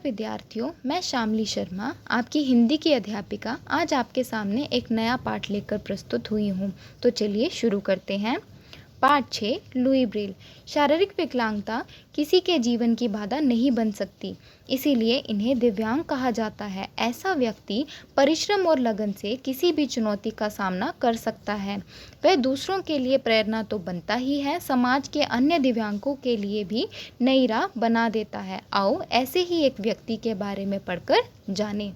विद्यार्थियों, मैं शामली शर्मा, आपकी हिंदी की अध्यापिका, आज आपके सामने एक नया पाठ लेकर प्रस्तुत हुई हूँ। तो चलिए शुरू करते हैं। पाठ 6, लुई ब्रेल। शारीरिक विकलांगता किसी के जीवन की बाधा नहीं बन सकती, इसीलिए इन्हें दिव्यांग कहा जाता है। ऐसा व्यक्ति परिश्रम और लगन से किसी भी चुनौती का सामना कर सकता है। वह दूसरों के लिए प्रेरणा तो बनता ही है, समाज के अन्य दिव्यांगों के लिए भी नई राह बना देता है। आओ ऐसे ही एक व्यक्ति के बारे में पढ़कर जानें।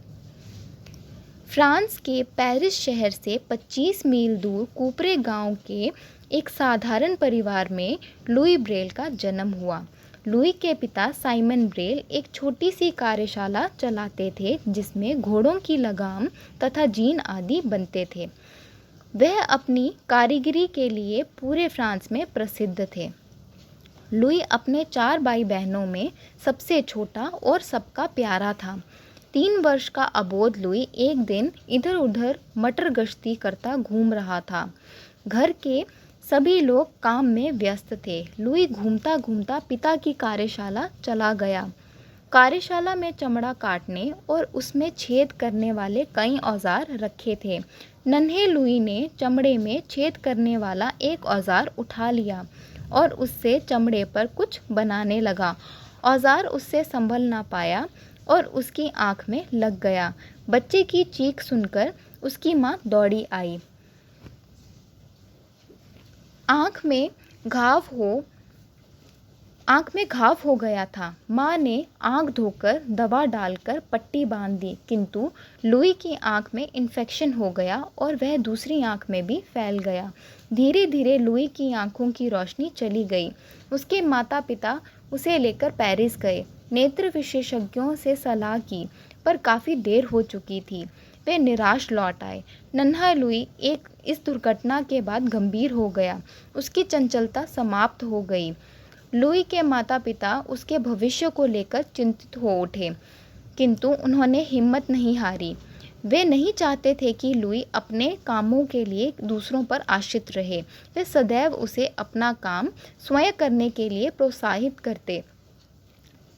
फ्रांस के पेरिस शहर से 25 मील दूर कूपरे गांव के एक साधारण परिवार में लुई ब्रेल का जन्म हुआ। लुई के पिता साइमन ब्रेल एक छोटी सी कार्यशाला चलाते थे जिसमें घोड़ों की लगाम तथा जीन आदि बनते थे। वह अपनी कारीगरी के लिए पूरे फ्रांस में प्रसिद्ध थे। लुई अपने 4 भाई बहनों में सबसे छोटा और सबका प्यारा था। 3 वर्ष का अबोध लुई एक दिन इधर उधर मटर गश्ती करता घूम रहा था। घर के सभी लोग काम में व्यस्त थे। लुई घूमता घूमता पिता की कार्यशाला चला गया। कार्यशाला में चमड़ा काटने और उसमें छेद करने वाले कई औजार रखे थे। नन्हे लुई ने चमड़े में छेद करने वाला एक औजार उठा लिया और उससे चमड़े पर कुछ बनाने लगा। औजार उससे संभल ना पाया और उसकी आंख में लग गया। बच्चे की चीख सुनकर उसकी माँ दौड़ी आई। आंख में घाव हो गया था। माँ ने आंख धोकर दवा डालकर पट्टी बांध दी, किंतु लुई की आंख में इन्फेक्शन हो गया और वह दूसरी आंख में भी फैल गया। धीरे धीरे लुई की आंखों की रोशनी चली गई। उसके माता पिता उसे लेकर पेरिस गए। नेत्र विशेषज्ञों से सलाह की, पर काफ़ी देर हो चुकी थी। वे निराश लौट आए। नन्हा लुई इस दुर्घटना के बाद गंभीर हो गया। उसकी चंचलता समाप्त हो गई। लुई के माता पिता उसके भविष्य को लेकर चिंतित हो उठे, किंतु उन्होंने हिम्मत नहीं हारी। वे नहीं चाहते थे कि लुई अपने कामों के लिए दूसरों पर आश्रित रहे। वे सदैव उसे अपना काम स्वयं करने के लिए प्रोत्साहित करते।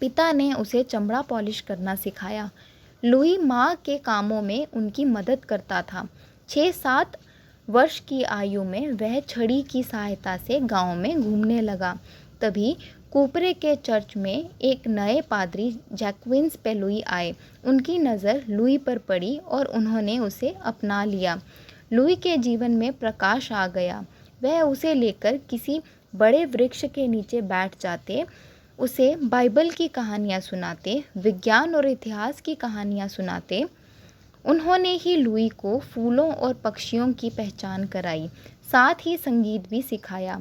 पिता ने उसे चमड़ा पॉलिश करना सिखाया। लुई माँ के कामों में उनकी मदद करता था। 6-7 वर्ष की आयु में वह छड़ी की सहायता से गांव में घूमने लगा। तभी कूपरे के चर्च में एक नए पादरी जैक्विन्स पे लुई आए। उनकी नज़र लुई पर पड़ी और उन्होंने उसे अपना लिया। लुई के जीवन में प्रकाश आ गया। वह उसे लेकर किसी बड़े वृक्ष के नीचे बैठ जाते, उसे बाइबल की कहानियाँ सुनाते, विज्ञान और इतिहास की कहानियाँ सुनाते। उन्होंने ही लुई को फूलों और पक्षियों की पहचान कराई, साथ ही संगीत भी सिखाया।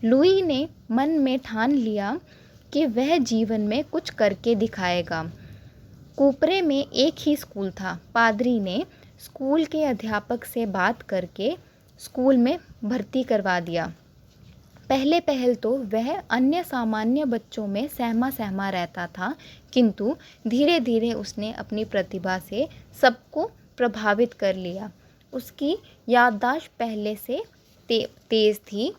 लुई ने मन में ठान लिया कि वह जीवन में कुछ करके दिखाएगा। कूपरे में एक ही स्कूल था। पादरी ने स्कूल के अध्यापक से बात करके स्कूल में भर्ती करवा दिया। पहल तो वह अन्य सामान्य बच्चों में सहमा सहमा रहता था, किंतु धीरे धीरे उसने अपनी प्रतिभा से सबको प्रभावित कर लिया। उसकी याददाश्त पहले से तेज थी,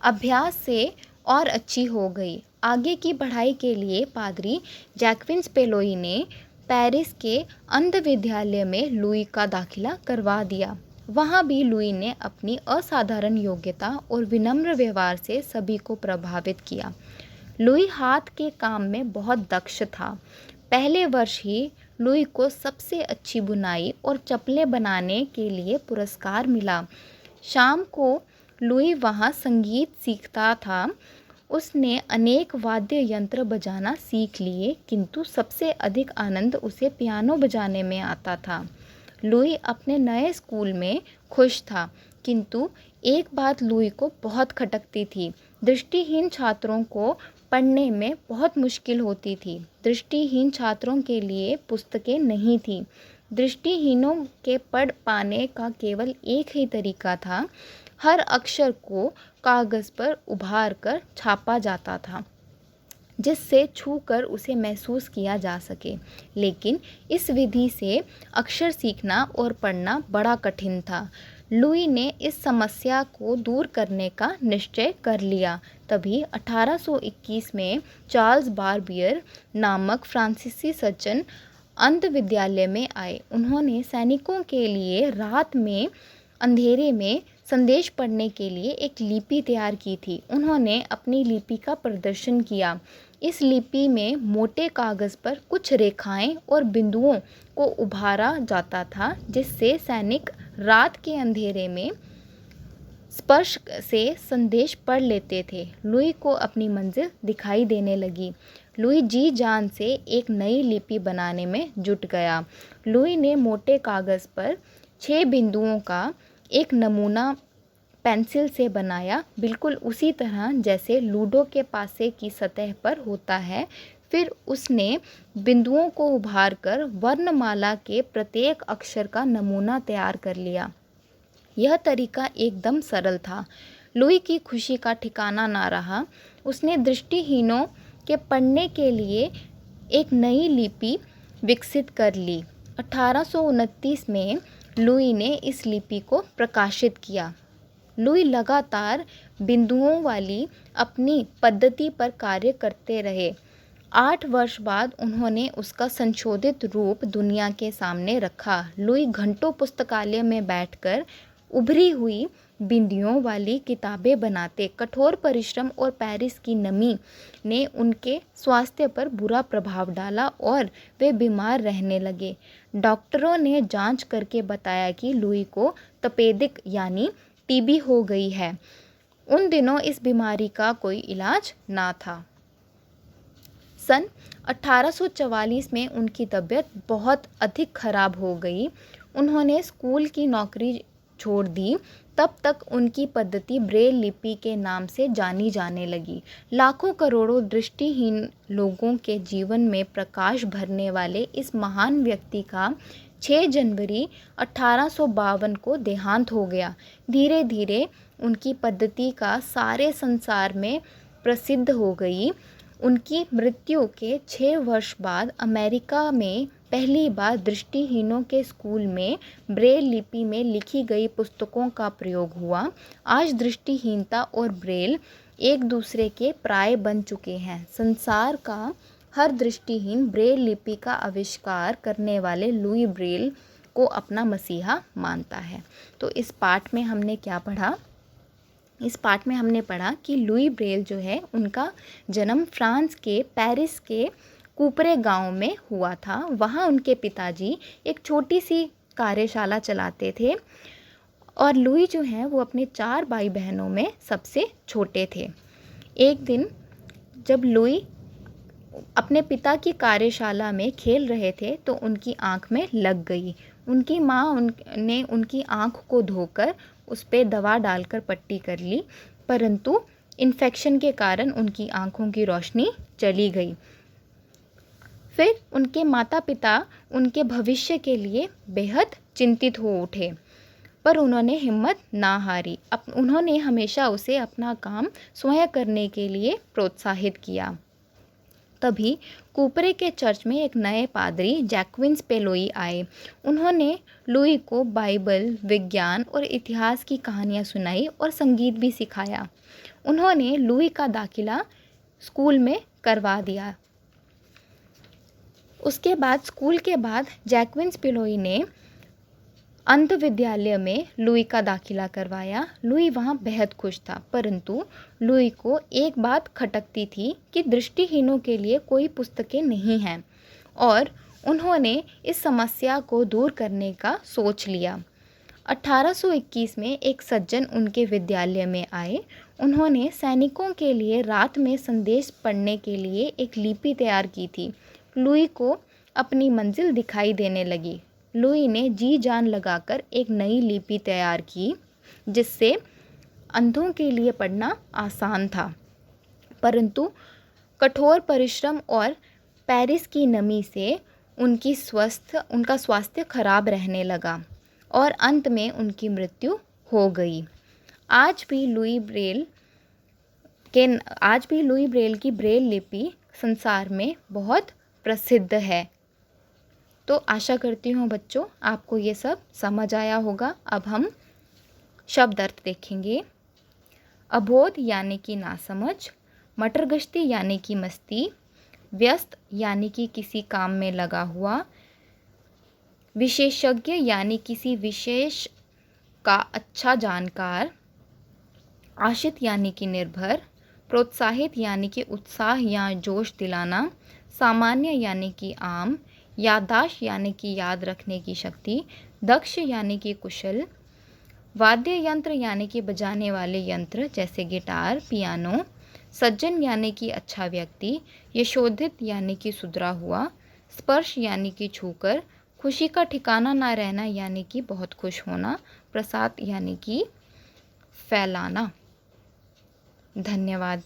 अभ्यास से और अच्छी हो गई। आगे की पढ़ाई के लिए पादरी जैक्विन्स पे लुई ने पेरिस के अंध विद्यालय में लुई का दाखिला करवा दिया। वहाँ भी लुई ने अपनी असाधारण योग्यता और विनम्र व्यवहार से सभी को प्रभावित किया। लुई हाथ के काम में बहुत दक्ष था। पहले वर्ष ही लुई को सबसे अच्छी बुनाई और चप्पलें बनाने के लिए पुरस्कार मिला। शाम को लुई वहाँ संगीत सीखता था। उसने अनेक वाद्य यंत्र बजाना सीख लिए, किंतु सबसे अधिक आनंद उसे पियानो बजाने में आता था। लुई अपने नए स्कूल में खुश था, किंतु एक बात लुई को बहुत खटकती थी। दृष्टिहीन छात्रों को पढ़ने में बहुत मुश्किल होती थी। दृष्टिहीन छात्रों के लिए पुस्तकें नहीं थीं। दृष्टिहीनों के पढ़ पाने का केवल एक ही तरीका था, हर अक्षर को कागज़ पर उभार कर छापा जाता था, जिससे छूकर उसे महसूस किया जा सके। लेकिन इस विधि से अक्षर सीखना और पढ़ना बड़ा कठिन था। लुई ने इस समस्या को दूर करने का निश्चय कर लिया। तभी 1821 में चार्ल्स बारबियर नामक फ्रांसीसी सज्जन अंध विद्यालय में आए। उन्होंने सैनिकों के लिए रात में अंधेरे में संदेश पढ़ने के लिए एक लिपि तैयार की थी। उन्होंने अपनी लिपि का प्रदर्शन किया। इस लिपि में मोटे कागज़ पर कुछ रेखाएं और बिंदुओं को उभारा जाता था, जिससे सैनिक रात के अंधेरे में स्पर्श से संदेश पढ़ लेते थे। लुई को अपनी मंजिल दिखाई देने लगी। लुई जी जान से एक नई लिपि बनाने में जुट गया। लुई ने मोटे कागज़ पर 6 बिंदुओं का एक नमूना पेंसिल से बनाया, बिल्कुल उसी तरह जैसे लूडो के पासे की सतह पर होता है। फिर उसने बिंदुओं को उभार कर वर्णमाला के प्रत्येक अक्षर का नमूना तैयार कर लिया। यह तरीका एकदम सरल था। लुई की खुशी का ठिकाना ना रहा। उसने दृष्टिहीनों के पढ़ने के लिए एक नई लिपि विकसित कर ली। 1829 में लुई ने इस लिपि को प्रकाशित किया। लुई लगातार बिंदुओं वाली अपनी पद्धति पर कार्य करते रहे। 8 वर्ष बाद उन्होंने उसका संशोधित रूप दुनिया के सामने रखा। लुई घंटों पुस्तकालय में बैठकर उभरी हुई बिंदियों वाली किताबें बनाते। कठोर परिश्रम और पेरिस की नमी ने उनके स्वास्थ्य पर बुरा प्रभाव डाला और वे बीमार रहने लगे। डॉक्टरों ने जांच करके बताया कि लुई को तपेदिक यानी टीबी हो गई है। उन दिनों इस बीमारी का कोई इलाज ना था। सन 1844 में उनकी तबीयत बहुत अधिक खराब हो गई। उन्होंने स्कूल की नौकरी छोड़ दी। तब तक उनकी पद्धति ब्रेल लिपि के नाम से जानी जाने लगी। लाखों करोड़ों दृष्टिहीन लोगों के जीवन में प्रकाश भरने वाले इस महान व्यक्ति का 6 जनवरी 1852 को देहांत हो गया। धीरे धीरे उनकी पद्धति का सारे संसार में प्रसिद्ध हो गई। उनकी मृत्यु के 6 वर्ष बाद अमेरिका में पहली बार दृष्टिहीनों के स्कूल में ब्रेल लिपि में लिखी गई पुस्तकों का प्रयोग हुआ। आज दृष्टिहीनता और ब्रेल एक दूसरे के प्राय बन चुके हैं। संसार का हर दृष्टिहीन ब्रेल लिपि का आविष्कार करने वाले लुई ब्रेल को अपना मसीहा मानता है। तो इस पाठ में हमने क्या पढ़ा? इस पाठ में हमने पढ़ा कि लुई ब्रेल जो है उनका जन्म फ्रांस के पेरिस के कूपरे गांव में हुआ था। वहाँ उनके पिताजी एक छोटी सी कार्यशाला चलाते थे और लुई जो है वो अपने 4 भाई बहनों में सबसे छोटे थे। एक दिन जब लुई अपने पिता की कार्यशाला में खेल रहे थे तो उनकी आंख में लग गई। उनकी माँ ने उनकी आंख को धोकर उस पर दवा डालकर पट्टी कर ली, परंतु इन्फेक्शन के कारण उनकी आंखों की रोशनी चली गई। फिर उनके माता पिता उनके भविष्य के लिए बेहद चिंतित हो उठे, पर उन्होंने हिम्मत ना हारी। उन्होंने हमेशा उसे अपना काम स्वयं करने के लिए प्रोत्साहित किया। तभी कूपरे के चर्च में एक नए पादरी जैक्विन स्पेलोई आए। उन्होंने लुई को बाइबल, विज्ञान और इतिहास की कहानियाँ सुनाई और संगीत भी सिखाया। उन्होंने लुई का दाखिला स्कूल में करवा दिया। उसके बाद स्कूल के बाद जैक्विन स्पेलोई ने अंध विद्यालय में लुई का दाखिला करवाया। लुई वहाँ बेहद खुश था, परंतु लुई को एक बात खटकती थी कि दृष्टिहीनों के लिए कोई पुस्तकें नहीं हैं और उन्होंने इस समस्या को दूर करने का सोच लिया। 1821 में एक सज्जन उनके विद्यालय में आए। उन्होंने सैनिकों के लिए रात में संदेश पढ़ने के लिए एक लिपि तैयार की थी। लुई को अपनी मंजिल दिखाई देने लगी। लुई ने जी जान लगाकर एक नई लिपि तैयार की, जिससे अंधों के लिए पढ़ना आसान था, परंतु कठोर परिश्रम और पेरिस की नमी से उनका स्वास्थ्य खराब रहने लगा और अंत में उनकी मृत्यु हो गई। आज भी लुई ब्रेल की ब्रेल लिपि संसार में बहुत प्रसिद्ध है। तो आशा करती हूँ बच्चों आपको ये सब समझ आया होगा। अब हम शब्द अर्थ देखेंगे। अबोध यानी कि नासमझ, मटरगश्ती यानी कि मस्ती, व्यस्त यानी कि किसी काम में लगा हुआ, विशेषज्ञ यानी किसी विशेष का अच्छा जानकार, आशित यानी कि निर्भर, प्रोत्साहित यानी कि उत्साह या जोश दिलाना, सामान्य यानी कि आम, याददाश्त यानी कि याद रखने की शक्ति, दक्ष यानी कि कुशल, वाद्य यंत्र यानी कि बजाने वाले यंत्र जैसे गिटार, पियानो, सज्जन यानी कि अच्छा व्यक्ति, यशोधित यानी कि सुधरा हुआ, स्पर्श यानी कि छूकर, खुशी का ठिकाना ना रहना यानी कि बहुत खुश होना, प्रसाद यानी कि फैलाना। धन्यवाद।